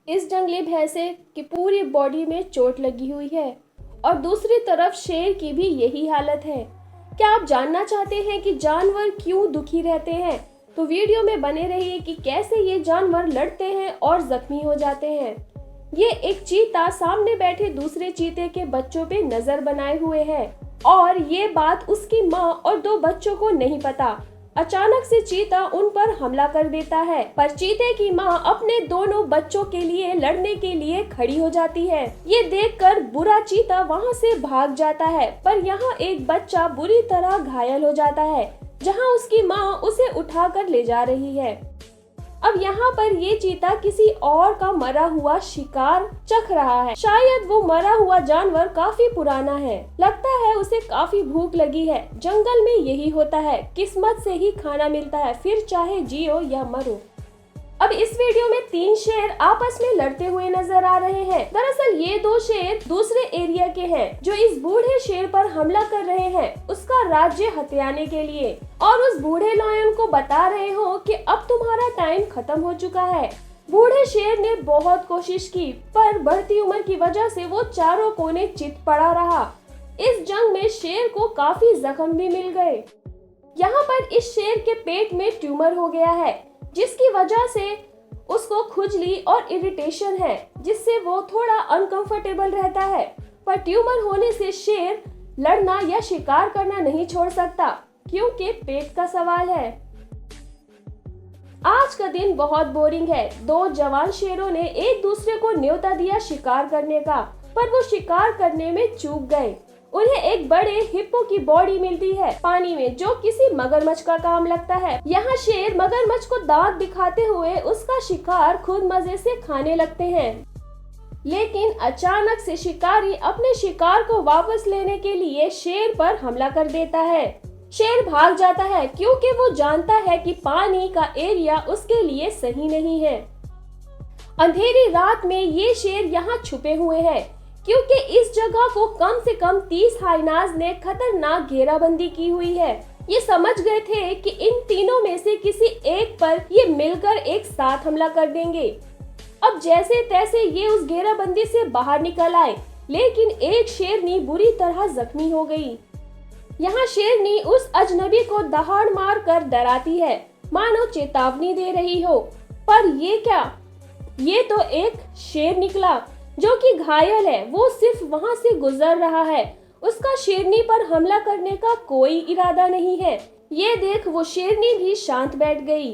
इस जंगली भैंसे की पूरी बॉडी में चोट लगी हुई है और दूसरी तरफ शेर की भी यही हालत है। क्या आप जानना चाहते हैं कि जानवर क्यों दुखी रहते हैं? तो वीडियो में बने रहिए कि कैसे ये जानवर लड़ते हैं और जख्मी हो जाते हैं। ये एक चीता सामने बैठे दूसरे चीते के बच्चों पे नजर बनाए हुए है और ये बात उसकी माँ और दो बच्चों को नहीं पता। अचानक से चीता उन पर हमला कर देता है, पर चीते की माँ अपने दोनों बच्चों के लिए लड़ने के लिए खड़ी हो जाती है। ये देखकर बुरा चीता वहाँ से भाग जाता है, पर यहाँ एक बच्चा बुरी तरह घायल हो जाता है, जहाँ उसकी माँ उसे उठाकर ले जा रही है। अब यहाँ पर ये चीता किसी और का मरा हुआ शिकार चख रहा है। शायद वो मरा हुआ जानवर काफी पुराना है। लगता है उसे काफी भूख लगी है। जंगल में यही होता है, किस्मत से ही खाना मिलता है, फिर चाहे जियो या मरो। अब इस वीडियो में 3 शेर आपस में लड़ते हुए नजर आ रहे हैं। दरअसल ये 2 शेर दूसरे एरिया के हैं, जो इस बूढ़े शेर पर हमला कर रहे हैं उसका राज्य हथियाने के लिए, और उस बूढ़े लायन को बता रहे हो कि अब तुम्हारा टाइम खत्म हो चुका है। बूढ़े शेर ने बहुत कोशिश की, पर बढ़ती उम्र की वजह से वो चारों कोने चित पड़ा रहा। इस जंग में शेर को काफी जख्म भी मिल गए। यहाँ पर इस शेर के पेट में ट्यूमर हो गया है, जिसकी वजह से उसको खुजली और इरिटेशन है, जिससे वो थोड़ा अनकंफर्टेबल रहता है। पर ट्यूमर होने से शेर लड़ना या शिकार करना नहीं छोड़ सकता, क्योंकि पेट का सवाल है। आज का दिन बहुत बोरिंग है। 2 जवान शेरों ने एक दूसरे को न्योता दिया शिकार करने का, पर वो शिकार करने में चूक गए। उन्हें एक बड़े हिप्पो की बॉडी मिलती है पानी में, जो किसी मगरमच्छ का काम लगता है। यहाँ शेर मगरमच्छ को दांत दिखाते हुए उसका शिकार खुद मजे से खाने लगते हैं, लेकिन अचानक से शिकारी अपने शिकार को वापस लेने के लिए शेर पर हमला कर देता है। शेर भाग जाता है, क्योंकि वो जानता है कि पानी का एरिया उसके लिए सही नहीं है। अंधेरी रात में ये शेर यहाँ छुपे हुए हैं, क्योंकि इस जगह को कम से कम 30 हाइनाज ने खतरनाक घेराबंदी की हुई है। ये समझ गए थे कि इन तीनों में से किसी एक पर ये मिलकर एक साथ हमला कर देंगे। अब जैसे तैसे ये उस घेराबंदी से बाहर निकल आए, लेकिन एक शेरनी बुरी तरह जख्मी हो गई। यहाँ शेरनी उस अजनबी को दहाड़ मार कर डराती है, मानो चेतावनी दे रही हो। पर ये क्या, ये तो एक शेर निकला जो कि घायल है। वो सिर्फ वहां से गुजर रहा है, उसका शेरनी पर हमला करने का कोई इरादा नहीं है। ये देख वो शेरनी भी शांत बैठ गई।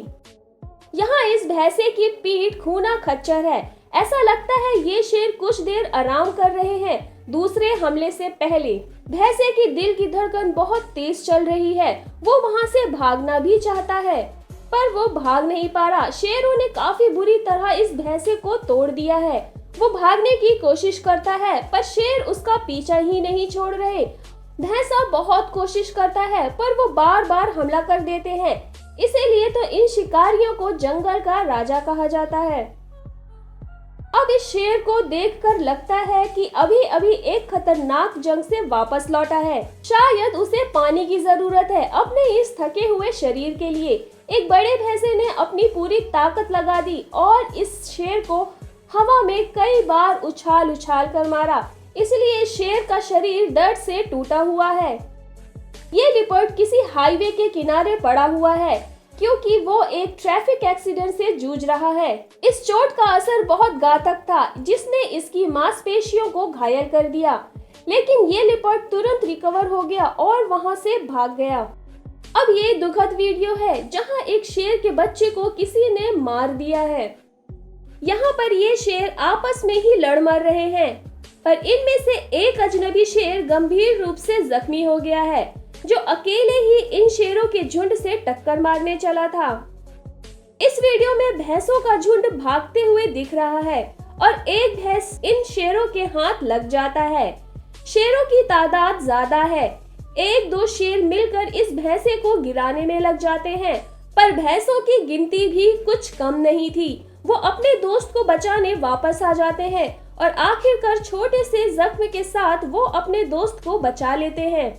यहाँ इस भैंसे की पीठ खूना खच्चर है। ऐसा लगता है ये शेर कुछ देर आराम कर रहे हैं दूसरे हमले से पहले। भैंसे की दिल की धड़कन बहुत तेज चल रही है। वो वहां से भागना भी चाहता है, पर वो भाग नहीं पा रहा। शेरों ने काफी बुरी तरह इस भैंसे को तोड़ दिया है। वो भागने की कोशिश करता है, पर शेर उसका पीछा ही नहीं छोड़ रहे। भैंसा बहुत कोशिश करता है, पर वो बार बार हमला कर देते हैं। इसीलिए तो इन शिकारियों को जंगल का राजा कहा जाता है। अब इस शेर को देखकर लगता है कि अभी अभी एक खतरनाक जंग से वापस लौटा है। शायद उसे पानी की जरूरत है अपने इस थके हुए शरीर के लिए। एक बड़े भैंसे ने अपनी पूरी ताकत लगा दी और इस शेर को हवा में कई बार उछाल उछाल कर मारा, इसलिए शेर का शरीर दर्द से टूटा हुआ है। ये लिपर्ड किसी हाईवे के किनारे पड़ा हुआ है, क्योंकि वो एक ट्रैफिक एक्सीडेंट से जूझ रहा है। इस चोट का असर बहुत घातक था, जिसने इसकी मांसपेशियों को घायल कर दिया, लेकिन ये लिपर्ड तुरंत रिकवर हो गया और वहां से भाग गया। अब ये दुखद वीडियो है जहां एक शेर के बच्चे को किसी ने मार दिया है। यहाँ पर ये शेर आपस में ही लड़ मर रहे हैं, पर इनमें से एक अजनबी शेर गंभीर रूप से जख्मी हो गया है, जो अकेले ही इन शेरों के झुंड से टक्कर मारने चला था। इस वीडियो में भैंसों का झुंड भागते हुए दिख रहा है और एक भैंस इन शेरों के हाथ लग जाता है। शेरों की तादाद ज्यादा है। 1-2 शेर मिलकर इस भैंसे को गिराने में लग जाते हैं, पर भैंसों की गिनती भी कुछ कम नहीं थी। वो अपने दोस्त को बचाने वापस आ जाते हैं और आखिरकार छोटे से जख्म के साथ वो अपने दोस्त को बचा लेते हैं।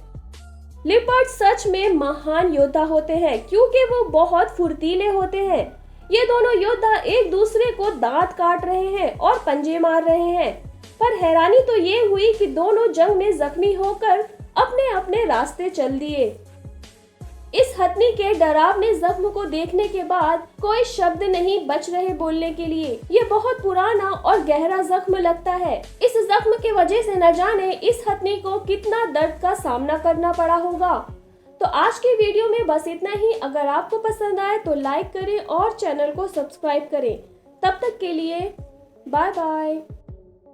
लिपर्ड सच में महान योद्धा होते हैं, क्योंकि वो बहुत फुर्तीले होते हैं। ये दोनों योद्धा एक दूसरे को दांत काट रहे हैं और पंजे मार रहे हैं। पर हैरानी तो ये हुई कि दोनों जंग में जख्मी होकर अपने अपने रास्ते चल दिए। इस हथनी के डरावने जख्म को देखने के बाद कोई शब्द नहीं बच रहे बोलने के लिए। ये बहुत पुराना और गहरा जख्म लगता है। इस जख्म की वजह से न जाने इस हथनी को कितना दर्द का सामना करना पड़ा होगा। तो आज की वीडियो में बस इतना ही। अगर आपको पसंद आए तो लाइक करें और चैनल को सब्सक्राइब करें। तब तक के लिए बाय बाय।